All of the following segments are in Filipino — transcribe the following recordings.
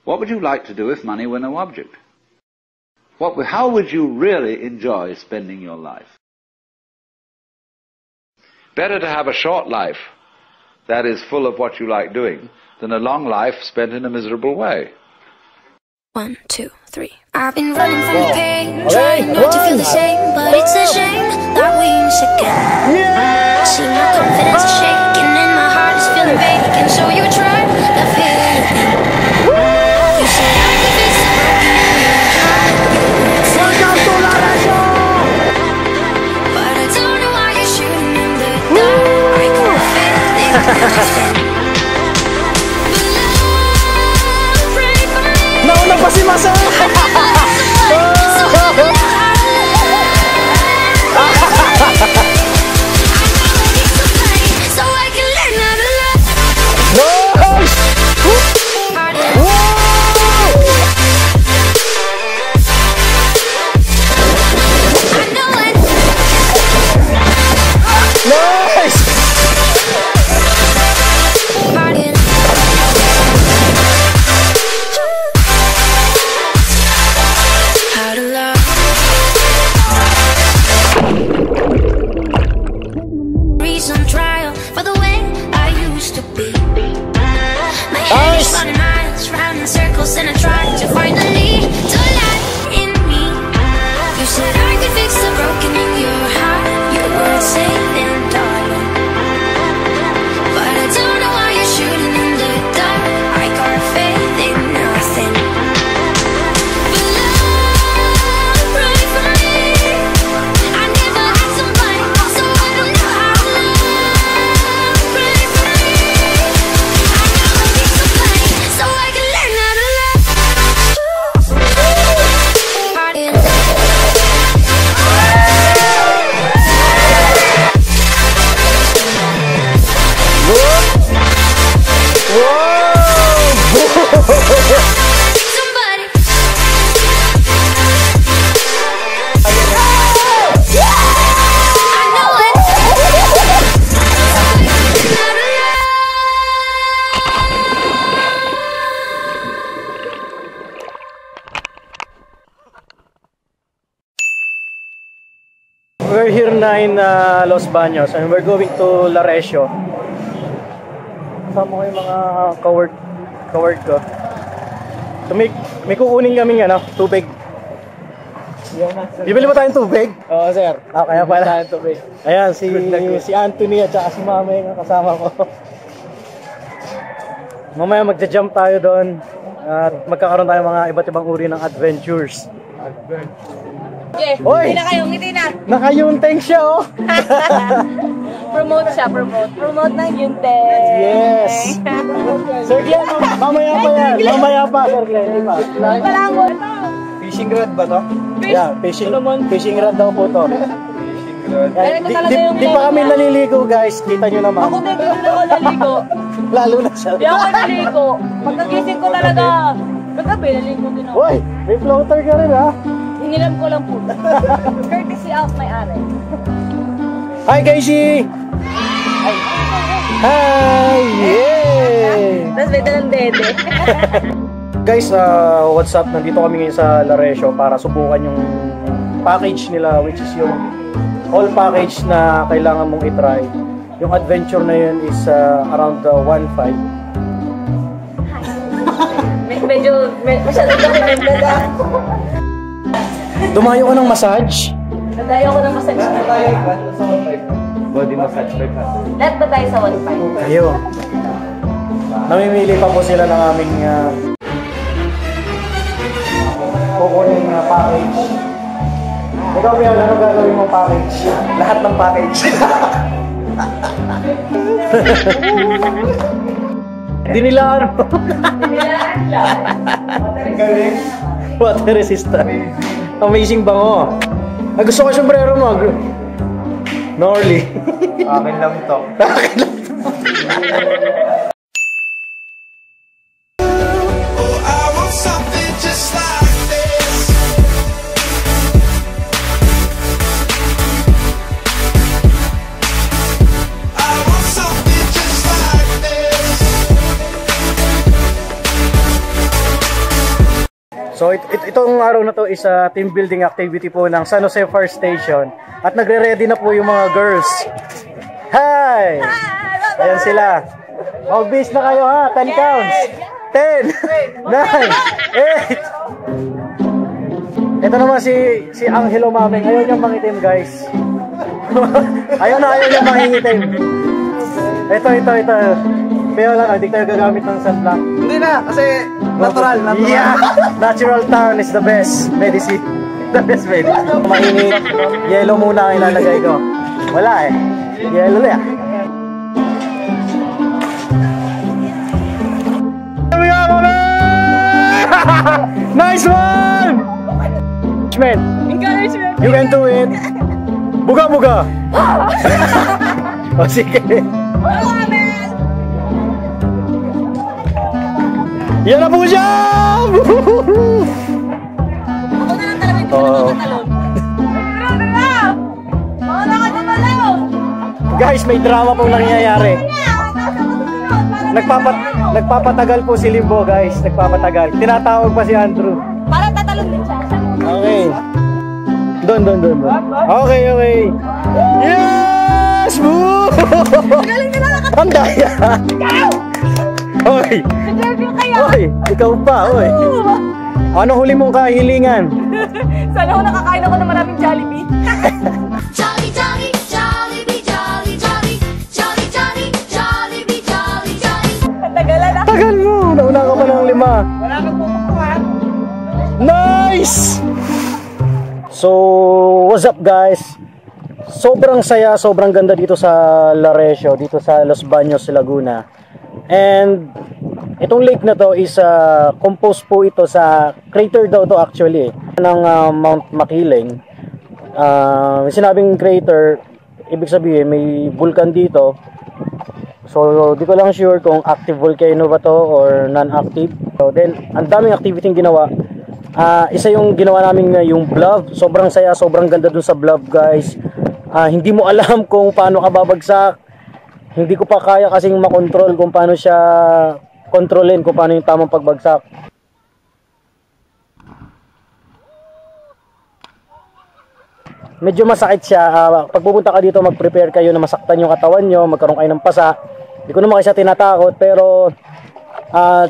What would you like to do if money were no object? How would you really enjoy spending your life? Better to have a short life that is full of what you like doing than a long life spent in a miserable way. 1, 2, 3. I've been running from the pain, trying not to feel the same, but it's a shame that we miss again. See my confidence is shaking and my heart is feeling vacant, so you try to feel it. You said I could fix the broken in your heart. But I don't know why you're shooting in the dark. I can't feel it. Nauna pa si Masa! We're here na in Los Baños and we're going to Laresio. Kasama ko yung mga ka-work ko. So may kukunin kaming tubig. Bibili mo tayong tubig? Oo, sir. Kaya pala. Tubig. Ayan, si Anthony at saka si Mama yung kasama ko. Mamaya magja-jump tayo doon at magkakaroon tayo mga iba't ibang uri ng adventures. Okay, Oy! ngiti na. Nakayunteng siya, oh! Promote siya, promote ng Yunteng. Yes! Sir Glenn, mamaya pa yan. Mamaya pa, Sir Glenn. Fishing rod ba to? Yeah, fishing rod daw po to. Di pa kami naliligo, guys. Kita nyo naman. Ako din, hindi ako naligo. Lalo na siya. Di ako naligo. Pagkagising ko talaga, kagabi, naligo din ako. Uy, may floater ka rin, ha? Hinilam ko lang po. Courtesy of my are. Hi, Casey! Hi! Yeah! Tapos may dalang dede. Guys, what's up? Nandito kami ngayon sa Laresio para subukan yung package nila, which is yung all package na kailangan mong itry. Yung adventure na yun is around 1.5. Medyo masyadong documented ah. Dumayo ka ng massage? Nadayo ako ng massage. Body massage. Lahat ba tayo sa 1.5? Ayo. Namimili pa po sila ng aming kukunin na package. Ikaw, Bian, ano gagawin mong package? Lahat ng package. Dinilaan mo. Dinilaan lang. Galing. Water resistant. Amazing bango. Gusto ko sombrero mo. Norly. Akin lang to. Akin lang to. So itong araw na to is a team building activity po ng San Jose Fire Station. At nagre-ready na po yung mga girls. Hi! Ayan sila. Mag-bis na kayo ha, 10 counts. 10, 9, 8. Ito naman si Angelo Mameng. Ayaw niyang mangitim guys. ayaw niyang mangingitim. Ito. Pero lang, hindi tayo gagamit ng sunblock. Hindi na, kasi natural. Yeah! Natural tan is the best medicine. The best medicine. Mainit. Yellow muna ang ilalagay ko. Wala eh. Yellow na. Nice one! Encouragement. You can do it. Buga. O sige. Yan na po siya! Ako na lang talaga yung pinakatalon. Guys, may drama pong nangyayari. Nagpapatagal po si Limbo, guys. Nagpapatagal. Tinatawag pa si Andrew. Parang tatalon din siya. Okay. Doon. Okay. Yes! Woo! Galing nila na Ang daya! Hoy! ka-interview kayo. Hoy! Ikaw pa, hoy! Ano huli mong kahilingan? Sana ako nakakain ako ng maraming Jollibee. Jolly, jolly, Jollibee, jolly, jolly, jolly, jolly, Jollibee, jolly, jolly. Tagalan na. Tagal mo! Nauna ka pa ng 5. Wala kang pupukuhan. Nice! So, what's up guys? Sobrang saya, sobrang ganda dito sa Larecio, dito sa Los Baños, Laguna. And itong lake na to is composed po ito sa crater daw to actually ng Mount Makiling. Sinabing crater, ibig sabihin may vulkan dito. So di ko lang sure kung active volcano ba to or non-active. So then ang daming activity yung ginawa. Isa yung ginawa namin yung bluff. Sobrang saya, sobrang ganda dun sa bluff guys. Hindi mo alam kung paano ka babagsak. Hindi ko pa kaya kasing makontrol kung paano siya kontrolin, kung paano yung tamang pagbagsak. Medyo masakit siya. Pag pupunta ka dito, mag-prepare kayo na masaktan yung katawan nyo, magkaroon kayo ng pasa. Hindi ko naman kasi tinatakot, pero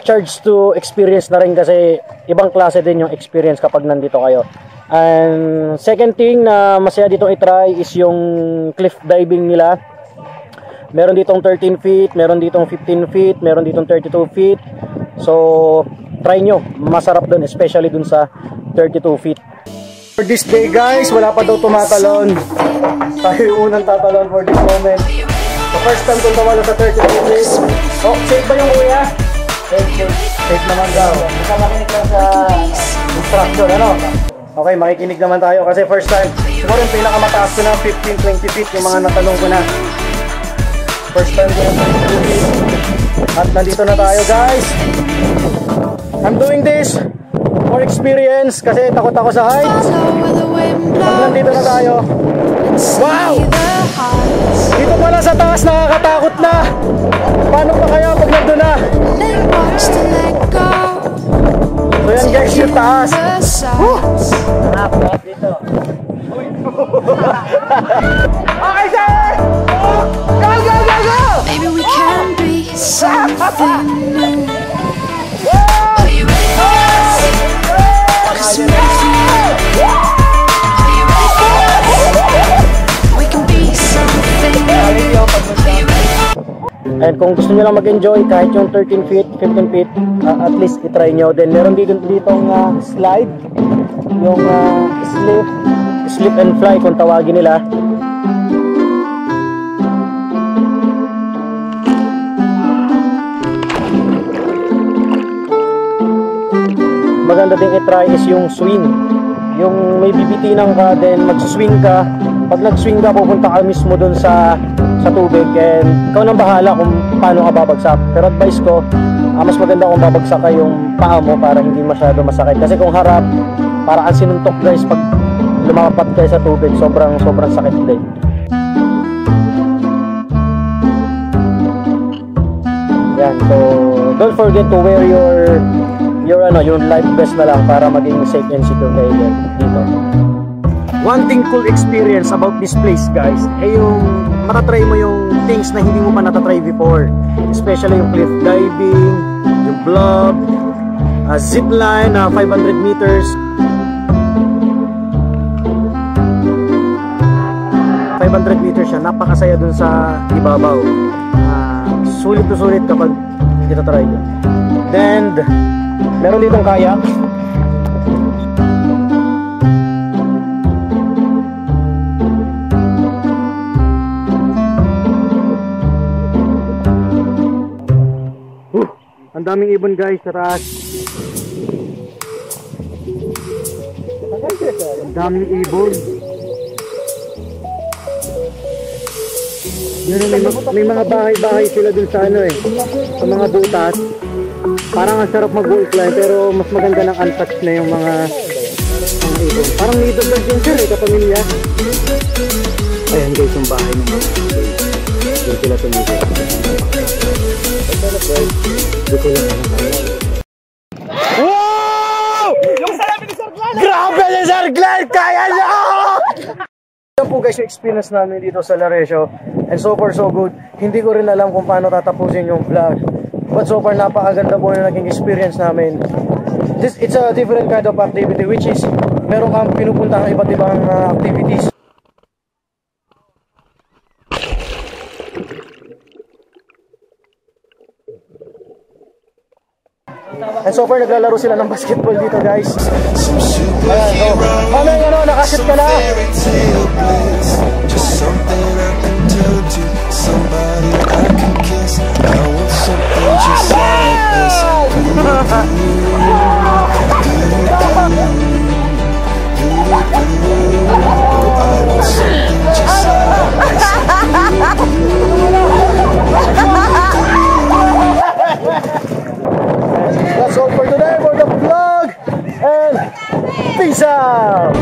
charge to experience na rin kasi ibang klase din yung experience kapag nandito kayo. And second thing na masaya dito i-try is yung cliff diving nila. Meron ditong 13 feet, meron ditong 15 feet, meron ditong 32 feet. So, try nyo. Masarap dun, especially dun sa 32 feet. For this day guys, wala pa daw tumatalon. Tayo yung unang tatalon for this moment. The first time kung tawala sa 32 feet. Oh, safe ba yung kuya? Safe naman daw. Basta makinig lang sa instruction, ano? Okay, makikinig naman tayo kasi first time. Siguro yung pinakamataas ko na 15-20 feet yung mga natalong ko na. First time ko yung 22 feet. At nandito na tayo guys. I'm doing this for experience kasi takot ako sa heights. Pag nandito na tayo. Wow! Dito pala sa taas nakakatakot na. Paano pa kaya pag nandun na? So yan guys, yung taas. Dito. Okay sir! Go! Maybe we can be something new. Are you ready for this? Cause I'm ready for you. Are you ready for this? We can be something new. Are you ready for this? And kung gusto nyo lang mag-enjoy kahit yung 13 feet, 15 feet, at least itry nyo. Then meron ditong slide, yung slip and fly kung tawagin nila. Maganda din i-try is yung swing. Yung may bibitinan ka, then mag-swing ka. Pag nag-swing ka, pupunta ka mismo dun sa tubig. And ikaw nang bahala kung paano ka babagsak. Pero advice ko, mas maganda kung babagsak ka yung paa mo para hindi masyado masakit. Kasi kung harap, para kang sinuntok guys pag lumapat kayo sa tubig. Sobrang sakit din. Yan, so don't forget to wear your or ano, yung life vest na lang para maging safe and secure kayo dito. One thing cool experience about this place, guys, ay yung matatry mo yung things na hindi mo pa natatry before. Especially yung cliff diving, yung blob, zip line na 500 meters. 500 meters siya, napakasaya dun sa ibabaw. Sulit to sulit kapag itatry nyo. Then, meron ditong kayak. Ang daming ibon, guys, sa taas. Ang daming ibon. Yun, may mga bahay-bahay sila dun sa ano sa mga butas. Parang ang sarap mag-wall climb, pero mas maganda ng untouched na yung mga ibon. Parang middle adventure kapamilya. Ayan, guys, yung bahay ng mga doon sila tumigil. Wow! Yung salamin ni Sir Glenn! Grabe ni Sir Glenn! Kaya niya! Yan po guys yung experience namin dito sa Laresio. And so far so good. Hindi ko rin alam kung paano tatapusin yung vlog. But so far napakaganda po na naging experience namin. It's a different kind of activity, which is meron kang pinupuntahan iba't ibang activities. And so far naglalaro sila ng basketball dito, guys. Ayan, oh. Ano, nakasit ka na? That's all for today for the vlog, and peace out!